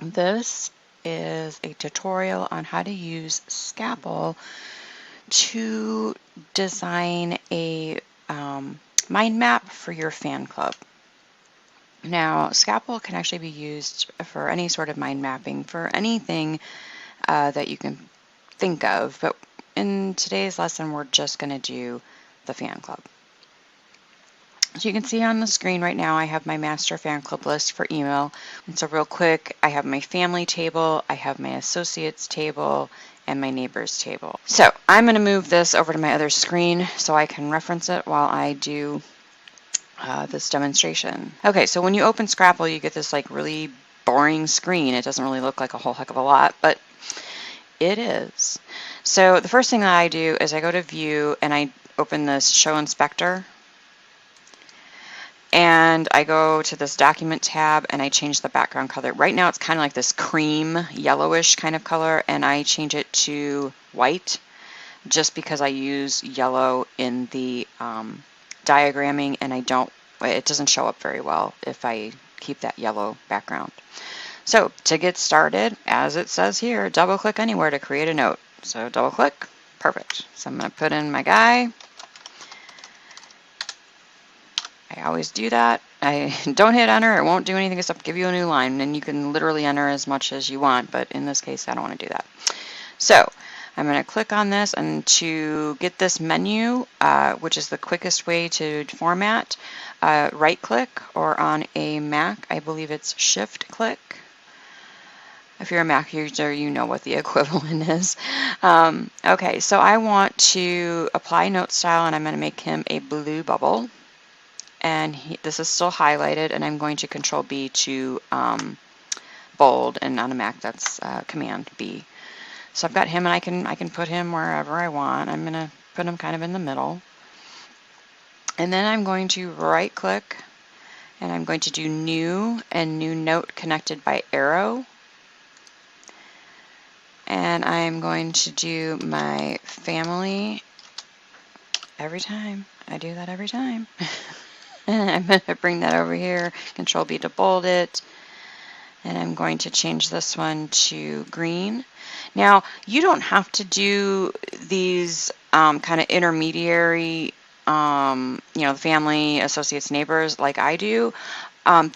This is a tutorial on how to use Scapple to design a mind map for your fan club. Now, Scapple can actually be used for any sort of mind mapping for anything that you can think of, but in today's lesson, we're just going to do the fan club. So you can see on the screen right now, I have my master fan club list for email. And so real quick, I have my family table, I have my associates table, and my neighbors table. So I'm going to move this over to my other screen so I can reference it while I do this demonstration. Okay, so when you open Scrapple, you get this like really boring screen. It doesn't really look like a whole heck of a lot, but it is. So the first thing that I do is I go to View and I open this Show Inspector. And I go to this document tab and I change the background color. Right now it's kind of like this cream yellowish kind of color, and I change it to white just because I use yellow in the diagramming, and it doesn't show up very well if I keep that yellow background. So to get started, as it says here, double click anywhere to create a note. So double click, perfect. So I'm going to put in my guy. I always do that. I don't hit enter, it won't do anything except give you a new line, and you can literally enter as much as you want, but in this case I don't want to do that. So I'm going to click on this, and to get this menu, which is the quickest way to format, right click, or on a Mac, I believe it's shift click. If you're a Mac user, you know what the equivalent is. Okay, so I want to apply note style, and I'm going to make him a blue bubble. And this is still highlighted, and I'm going to Control B to bold, and on a Mac that's Command B. So I've got him, and I can put him wherever I want. I'm going to put him kind of in the middle. And then I'm going to right click, and I'm going to do New, and New Note connected by arrow. And I'm going to do my family every time. I do that every time. And I'm going to bring that over here, Control B to bold it, and I'm going to change this one to green. Now, you don't have to do these kind of intermediary, family, associates, neighbors like I do.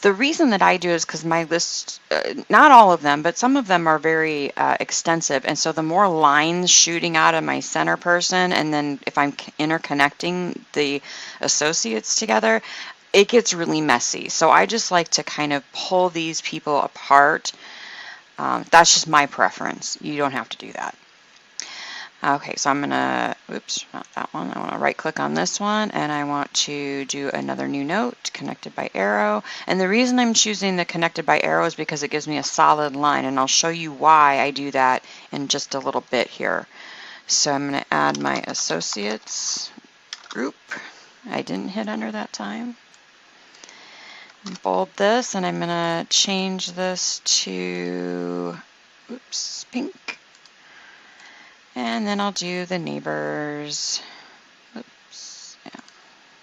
The reason that I do is because my list, not all of them, but some of them are very extensive, and so the more lines shooting out of my center person, and then if I'm interconnecting the associates together, it gets really messy. So I just like to kind of pull these people apart. That's just my preference. You don't have to do that. Okay, so I'm going to, oops, not that one. I want to right click on this one, and I want to do another new note, connected by arrow. And the reason I'm choosing the connected by arrow is because it gives me a solid line, and I'll show you why I do that in just a little bit here. So I'm going to add my associates group. I didn't hit enter that time. Bold this, and I'm going to change this to, oops, pink. And then I'll do the neighbors. Oops, yeah,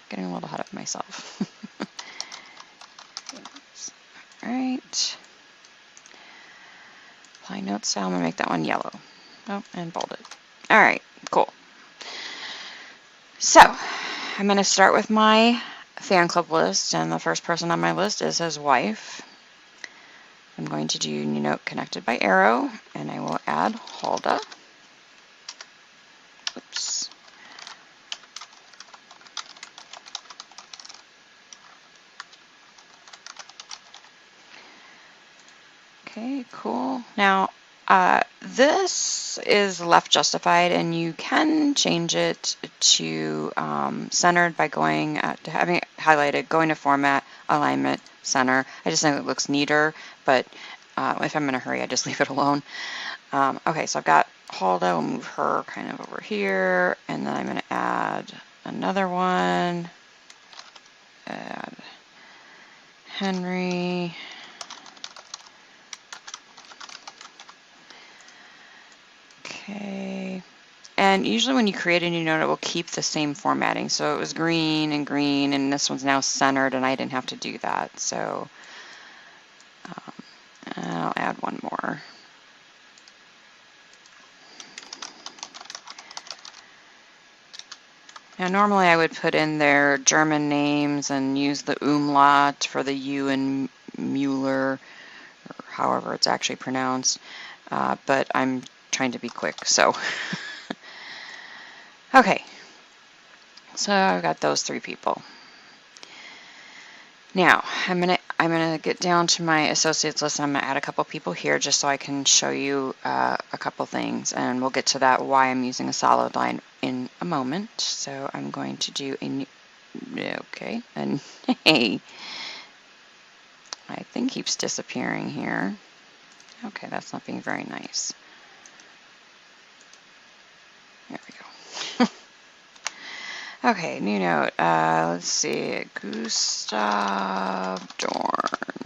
getting a little ahead of myself. All right. Apply note style, I'm gonna make that one yellow. Oh, and bold it. All right, cool. So I'm gonna start with my fan club list, and the first person on my list is his wife. I'm going to do new note connected by arrow, and I will add Hulda. Oops. Okay, cool. Now, this is left justified, and you can change it to centered by going to having it highlighted, going to Format, Alignment, Center. I just think it looks neater, but if I'm in a hurry, I just leave it alone. Okay, so I've got Hulda. We'll move her kind of over here, and then I'm going to add another one. Add Henry. Okay, and usually when you create a new note, it will keep the same formatting. So it was green, and this one's now centered, and I didn't have to do that. So I'll add one more. Now normally I would put in their German names and use the umlaut for the U in Mueller, or however it's actually pronounced, but I'm trying to be quick, so. Okay, so I've got those 3 people. Now I'm gonna get down to my associates list. I'm gonna add a couple people here just so I can show you a couple things, and we'll get to that why I'm using a solid line in a moment. So I'm going to do a new, okay, and hey, my thing keeps disappearing here. Okay, that's not being very nice. There we go. Okay, new note. Let's see, Gustav Dorn.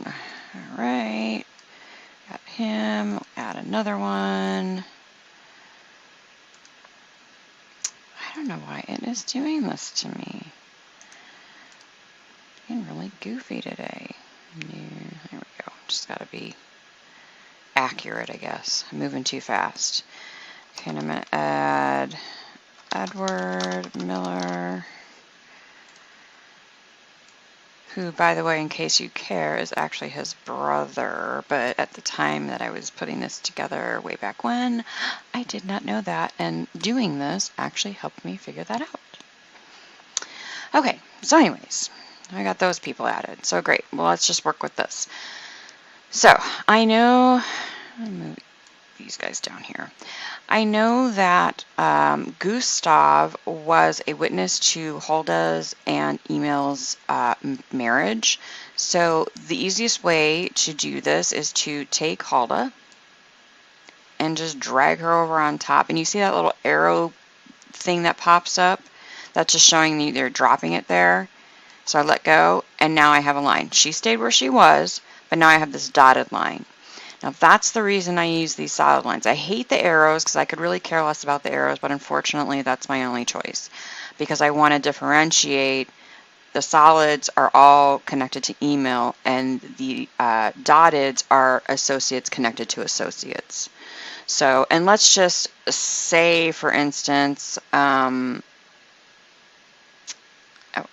All right, got him. Add another one. I don't know why it is doing this to me. Being really goofy today. There we go. Just gotta be accurate, I guess. I'm moving too fast. Okay, and I'm gonna add Edward Miller, who, by the way, in case you care, is actually his brother, but at the time that I was putting this together way back when, I did not know that, and doing this actually helped me figure that out. Okay, so anyways, I got those people added, so great. Well, let's just work with this. So I know, let me move these guys down here. I know that Gustav was a witness to Hulda's and Emil's marriage. So the easiest way to do this is to take Hulda and just drag her over on top. And you see that little arrow thing that pops up? That's just showing me they're dropping it there. So I let go, and now I have a line. She stayed where she was, but now I have this dotted line. Now that's the reason I use these solid lines. I hate the arrows because I could really care less about the arrows, but unfortunately that's my only choice because I want to differentiate. The solids are all connected to email, and the dotteds are associates connected to associates. So, and let's just say, for instance, oh,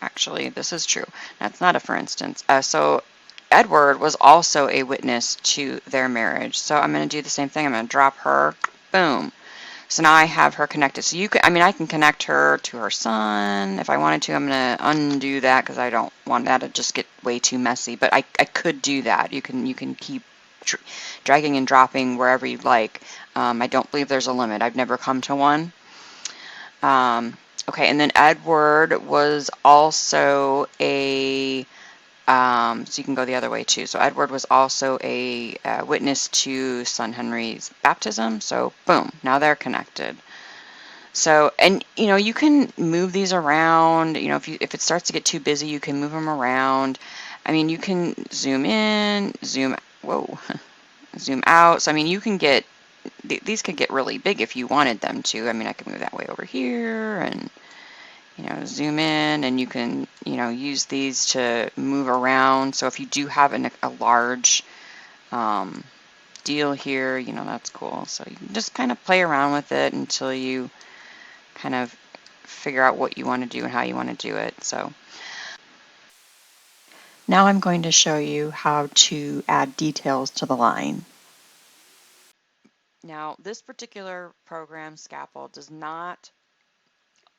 actually, this is true. That's not a for instance. So Edward was also a witness to their marriage. So I'm going to do the same thing. I'm going to drop her. Boom. So now I have her connected. So you can, I mean, I can connect her to her son if I wanted to. I'm going to undo that because I don't want that to just get way too messy. But I could do that. You can keep dragging and dropping wherever you'd like. I don't believe there's a limit. I've never come to one. Okay, and then Edward was also a, so you can go the other way too. So Edward was also a witness to son Henry's baptism. So boom, now they're connected. So, and you know, you can move these around. You know, if it starts to get too busy, you can move them around. I mean, you can zoom in, zoom, whoa, zoom out. So I mean, you can get, these could get really big if you wanted them to. I mean, I could move that way over here and, you know, zoom in, and you can, you know, use these to move around. So if you do have a large deal here, you know, that's cool. So you can just kind of play around with it until you kind of figure out what you want to do and how you want to do it. So now I'm going to show you how to add details to the line. Now, this particular program, Scapple, does not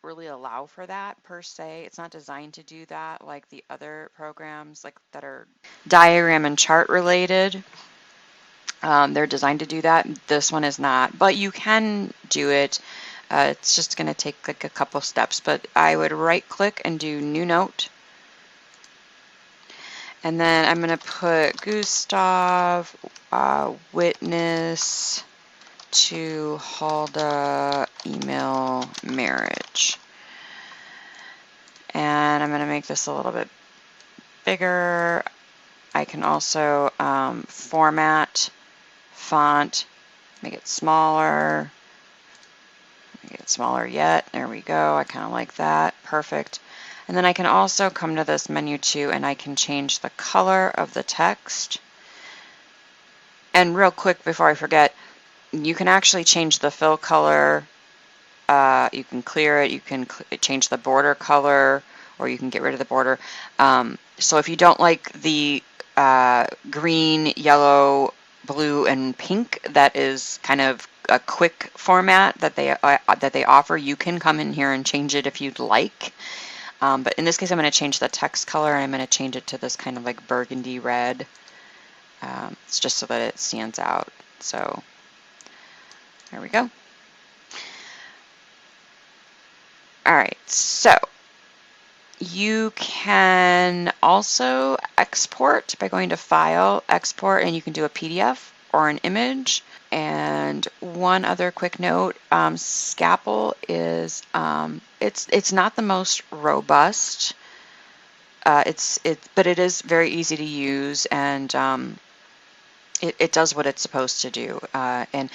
really allow for that per se. It's not designed to do that like the other programs like that are diagram and chart related. They're designed to do that. This one is not, but you can do it. It's just going to take like a couple steps, but I would right click and do new note. And then I'm going to put Gustav, witness to Hulda email marriage. And I'm going to make this a little bit bigger. I can also format, font, make it smaller, make it smaller yet. There we go. I kind of like that. Perfect. And then I can also come to this menu too, and I can change the color of the text. And real quick before I forget, you can actually change the fill color. You can clear it, you can change the border color, or you can get rid of the border. So if you don't like the green, yellow, blue, and pink, that is kind of a quick format that they offer. You can come in here and change it if you'd like. But in this case, I'm going to change the text color, and I'm going to change it to this kind of like burgundy red. It's just so that it stands out. So there we go. All right, so you can also export by going to File, Export, and you can do a PDF or an image. And one other quick note, Scapple is it's not the most robust. But it is very easy to use, and it does what it's supposed to do. And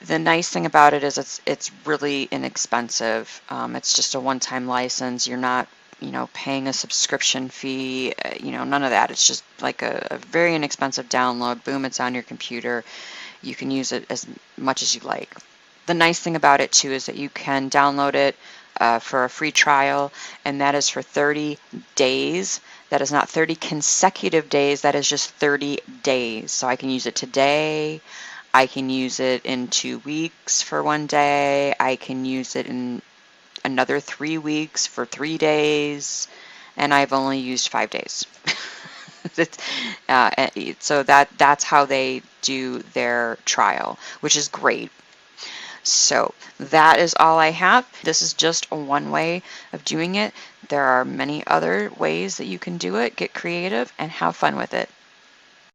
the nice thing about it is it's really inexpensive. It's just a one-time license. You're not, paying a subscription fee, none of that. It's just like a very inexpensive download. Boom, it's on your computer. You can use it as much as you like. The nice thing about it too is that you can download it for a free trial, and that is for 30 days. That is not 30 consecutive days. That is just 30 days. So I can use it today. I can use it in 2 weeks for 1 day. I can use it in another 3 weeks for 3 days, and I've only used 5 days. So that's how they do their trial, which is great. So that is all I have. This is just one way of doing it. There are many other ways that you can do it. Get creative and have fun with it.